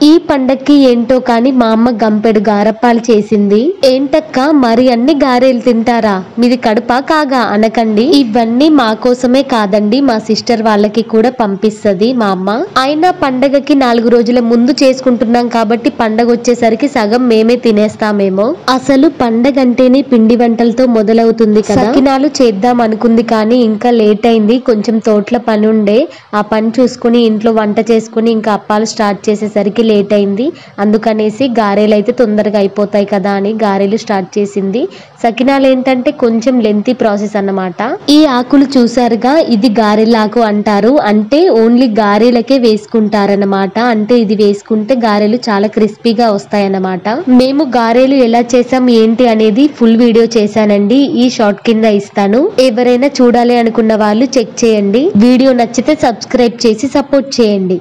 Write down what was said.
ఈ పండక్కి ఏంటో కానీ మా అమ్మ గంపెడు గారప్పాలు చేసింది. ఏంటక్క మరి అన్ని గారెలు తింటారా, మీది కడుపా కాగా అనకండి. ఇవన్నీ మా కోసమే కాదండి, మా సిస్టర్ వాళ్ళకి కూడా పంపిస్తది మా అమ్మ. అయినా పండగకి 4 రోజుల ముందు చేసుకుంటున్నాం కాబట్టి పండగ వచ్చేసరికి సగం మేమే తినేస్తామేమో. అసలు పండగ అంటేనే పిండి వంటలతో మొదలవుతుంది కదా. సకినాలు చేద్దాం అనుకుంది కానీ ఇంకా లేట్ అయింది. కొంచెం తోటల పని ఉండే, ఆ పని చూసుకుని ఇంట్లో వంట చేసుకుని ఇంకా అప్పాలు స్టార్ట్ చేసేసరికి లేట్ అయింది. అందుకనేసి గారెలు అయితే తొందరగా అయిపోతాయి కదా అని గారెలు స్టార్ట్ చేసింది. సకినాలు ఏంటంటే కొంచెం లెంతీ ప్రాసెస్ అన్నమాట. ఈ ఆకులు చూసారుగా, ఇది గారెలాకు అంటారు. అంటే ఓన్లీ గారెలకే వేసుకుంటారన్నమాట. అంటే ఇది వేసుకుంటే గారెలు చాలా క్రిస్పీగా వస్తాయన్నమాట. మేము గారెలు ఎలా చేసాం ఏంటి అనేది ఫుల్ వీడియో చేశానండి, ఈ షార్ట్ కింద ఇస్తాను. ఎవరైనా చూడాలి అనుకున్న వాళ్ళు చెక్ చేయండి. వీడియో నచ్చితే సబ్స్క్రైబ్ చేసి సపోర్ట్ చేయండి.